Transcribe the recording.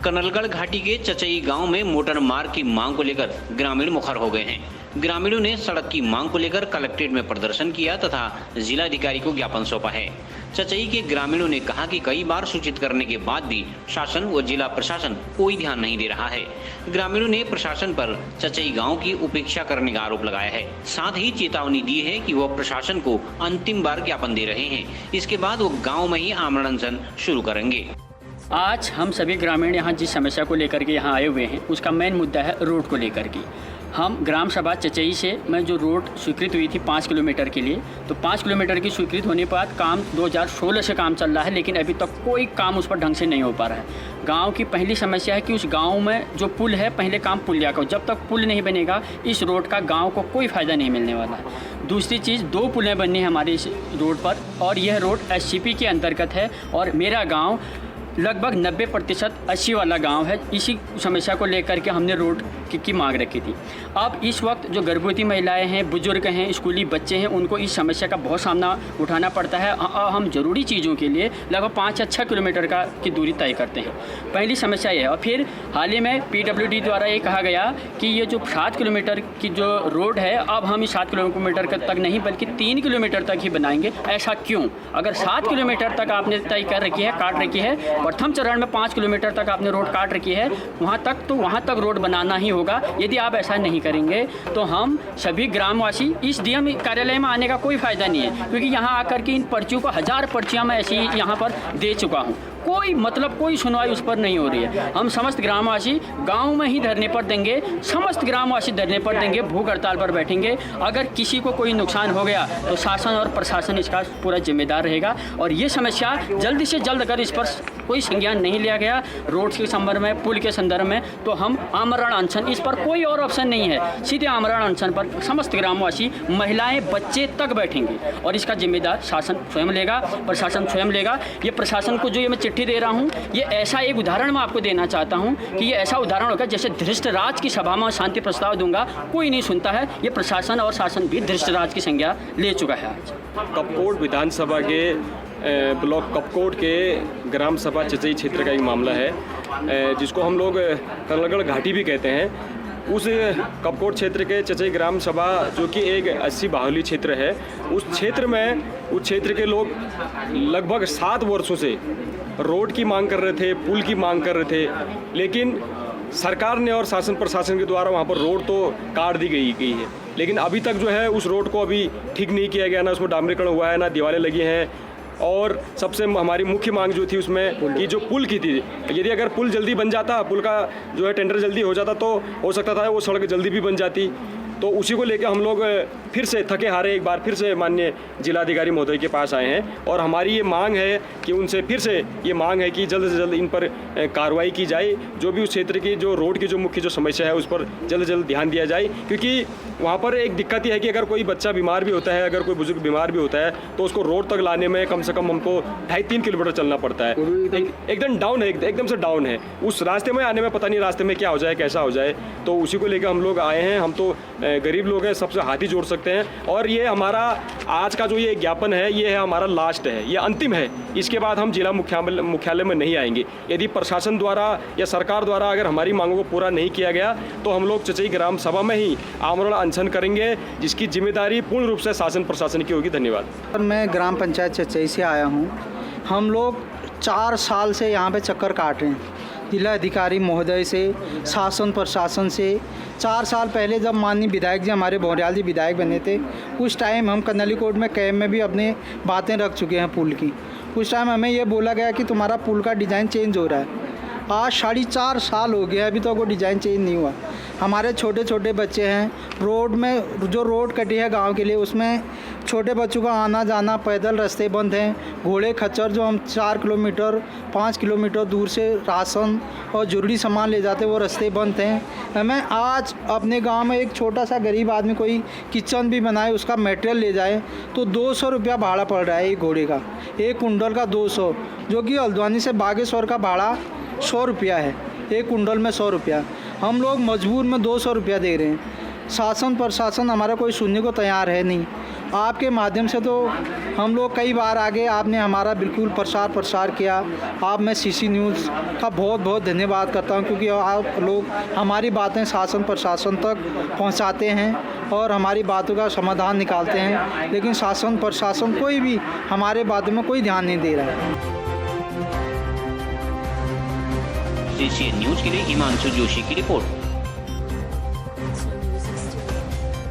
कनलगढ़ घाटी के चचई गांव में मोटर मार्ग की मांग को लेकर ग्रामीण मुखर हो गए हैं। ग्रामीणों ने सड़क की मांग को लेकर कलेक्ट्रेट में प्रदर्शन किया तथा जिलाधिकारी को ज्ञापन सौंपा है। चचई के ग्रामीणों ने कहा कि कई बार सूचित करने के बाद भी शासन व जिला प्रशासन कोई ध्यान नहीं दे रहा है। ग्रामीणों ने प्रशासन पर चचई गांव की उपेक्षा करने का आरोप लगाया है। साथ ही चेतावनी दी है कि वह प्रशासन को अंतिम बार ज्ञापन दे रहे हैं। इसके बाद वो गाँव में ही आमरण अनशन शुरू करेंगे। आज हम सभी ग्रामीण यहाँ जिस समस्या को लेकर के यहाँ आए हुए हैं उसका मेन मुद्दा है रोड को लेकर के। हम ग्राम सभा चचई से मैं जो रोड स्वीकृत हुई थी 5 किलोमीटर के लिए, तो 5 किलोमीटर की स्वीकृत होने के बाद काम 2016 से काम चल रहा है, लेकिन अभी तक कोई काम उस पर ढंग से नहीं हो पा रहा है। गांव की पहली समस्या है कि उस गांव में जो पुल है पहले काम पुलिया का, जब तक पुल नहीं बनेगा इस रोड का गाँव को कोई फ़ायदा नहीं मिलने वाला है। दूसरी चीज़ 2 पुलें बननी है हमारे इस रोड पर और यह रोड SCP के अंतर्गत है और मेरा गाँव लगभग 90% 80 वाला गांव है। इसी समस्या को लेकर के हमने रोड की मांग रखी थी। अब इस वक्त जो गर्भवती महिलाएं हैं, बुजुर्ग हैं, स्कूली बच्चे हैं, उनको इस समस्या का बहुत सामना उठाना पड़ता है। हम ज़रूरी चीज़ों के लिए लगभग 5 या 6 किलोमीटर की दूरी तय करते हैं। पहली समस्या ये है। और फिर हाल ही में PWD द्वारा ये कहा गया कि ये जो 7 किलोमीटर की जो रोड है अब हम इस 7 किलोमीटर तक नहीं बल्कि 3 किलोमीटर तक ही बनाएंगे। ऐसा क्यों? अगर 7 किलोमीटर तक आपने तय कर रखी है, काट रखी है, प्रथम चरण में 5 किलोमीटर तक आपने रोड काट रखी है, वहाँ तक रोड बनाना ही होगा। यदि आप ऐसा नहीं करेंगे तो हम सभी ग्रामवासी इस DM कार्यालय में आने का कोई फ़ायदा नहीं है, क्योंकि यहाँ आकर के इन पर्चियों को 1000 पर्चियाँ मैं ऐसी यहाँ पर दे चुका हूँ। कोई सुनवाई उस पर नहीं हो रही है। हम समस्त ग्रामवासी गांव में ही धरने पर देंगे, समस्त ग्रामवासी धरने पर देंगे, भूख हड़ताल पर बैठेंगे। अगर किसी को कोई नुकसान हो गया तो शासन और प्रशासन इसका पूरा जिम्मेदार रहेगा। और ये समस्या जल्दी से जल्द अगर इस पर कोई संज्ञान नहीं लिया गया रोड के संदर्भ में, पुल के संदर्भ में, तो हम आमरण अनशन, इस पर कोई और ऑप्शन नहीं है, सीधे आमरण अनशन पर समस्त ग्रामवासी, महिलाएं, बच्चे तक बैठेंगे और इसका जिम्मेदार शासन स्वयं लेगा, प्रशासन स्वयं लेगा। ये प्रशासन को जो ये मैं चिट्ठी दे रहा हूँ, ये ऐसा एक उदाहरण मैं आपको देना चाहता हूँ कि ये ऐसा उदाहरण होगा जैसे धृष्टराज की सभा में शांति प्रस्ताव दूंगा, कोई नहीं सुनता है। ये प्रशासन और शासन भी धृष्टराज की संज्ञा ले चुका है। आज कपकोट विधानसभा के ब्लॉक कपकोट के ग्राम सभा चचई क्षेत्र का एक मामला है, जिसको हम लोग कनलगढ़ घाटी भी कहते हैं। उस कपकोट क्षेत्र के चचई ग्राम सभा जो कि एक 80 बाहुली क्षेत्र है, उस क्षेत्र के लोग लगभग 7 वर्षों से रोड की मांग कर रहे थे, पुल की मांग कर रहे थे, लेकिन सरकार ने और शासन प्रशासन के द्वारा वहाँ पर रोड तो काट दी गई है, लेकिन अभी तक जो है उस रोड को अभी ठीक नहीं किया गया, ना उसमें डामरीकरण हुआ है, ना दीवारें लगी हैं। और सबसे हमारी मुख्य मांग जो थी उसमें कि जो पुल की थी, यदि अगर पुल जल्दी बन जाता, पुल का जो है टेंडर जल्दी हो जाता तो हो सकता था वो सड़क जल्दी भी बन जाती। तो उसी को लेकर हम लोग फिर से थके हारे एक बार फिर से माननीय जिलाधिकारी महोदय के पास आए हैं और हमारी ये मांग है कि उनसे फिर से ये मांग है कि जल्द से जल्द इन पर कार्रवाई की जाए। जो भी उस क्षेत्र की जो रोड की जो मुख्य जो समस्या है उस पर जल्द से जल्द ध्यान दिया जाए, क्योंकि वहाँ पर एक दिक्कत ये है कि अगर कोई बच्चा बीमार भी होता है, अगर कोई बुजुर्ग बीमार भी होता है तो उसको रोड तक लाने में कम से कम हमको 2.5-3 किलोमीटर चलना पड़ता है। एकदम डाउन है, एकदम से डाउन है। उस रास्ते में आने में पता नहीं रास्ते में क्या हो जाए, कैसा हो जाए। तो उसी को लेकर हम लोग आए हैं। हम तो गरीब लोग हैं, सबसे हाथ ही जोड़ सकते हैं। और ये हमारा आज का जो ये ज्ञापन है, ये है हमारा लास्ट है, ये अंतिम है। इसके बाद हम जिला मुख्यालय में नहीं आएंगे। यदि प्रशासन द्वारा या सरकार द्वारा अगर हमारी मांगों को पूरा नहीं किया गया तो हम लोग चचई ग्राम सभा में ही आमरण अनशन करेंगे, जिसकी जिम्मेदारी पूर्ण रूप से शासन प्रशासन की होगी। धन्यवाद। मैं ग्राम पंचायत चचई से आया हूँ। हम लोग 4 साल से यहाँ पे चक्कर काट रहे हैं, जिला अधिकारी महोदय से, शासन प्रशासन से। 4 साल पहले जब माननीय विधायक जी हमारे भौरियाल जी विधायक बने थे, उस टाइम हम कनलीकोट में कैंप में भी अपने बातें रख चुके हैं पुल की। उस टाइम हमें ये बोला गया कि तुम्हारा पुल का डिज़ाइन चेंज हो रहा है। आज 4.5 साल हो गया, अभी तो कोई डिज़ाइन चेंज नहीं हुआ। हमारे छोटे छोटे बच्चे हैं, रोड में जो रोड कटी है गांव के लिए, उसमें छोटे बच्चों का आना जाना, पैदल रास्ते बंद हैं। घोड़े खच्चर जो हम 4 किलोमीटर 5 किलोमीटर दूर से राशन और ज़रूरी सामान ले जाते, वो रास्ते बंद हैं। हमें आज अपने गांव में एक छोटा सा गरीब आदमी कोई किचन भी बनाए, उसका मटेरियल ले जाए तो 200 रुपया भाड़ा पड़ रहा है एक घोड़े का, एक कुंडल का 200, जो कि हल्द्वानी से बागेश्वर का भाड़ा 100 रुपया है, एक कुंडल में 100 रुपया। हम लोग मजबूर में 200 रुपया दे रहे हैं। शासन प्रशासन हमारा कोई सुनने को तैयार है नहीं। आपके माध्यम से तो हम लोग कई बार आगे, आपने हमारा बिल्कुल प्रसार किया। आप मैं सीसी न्यूज़ का बहुत बहुत धन्यवाद करता हूं, क्योंकि आप लोग हमारी बातें शासन प्रशासन तक पहुंचाते हैं और हमारी बातों का समाधान निकालते हैं, लेकिन शासन प्रशासन कोई भी हमारे बातों में कोई ध्यान नहीं दे रहा है। CCN न्यूज़ के लिए हिमांशु जोशी की रिपोर्ट।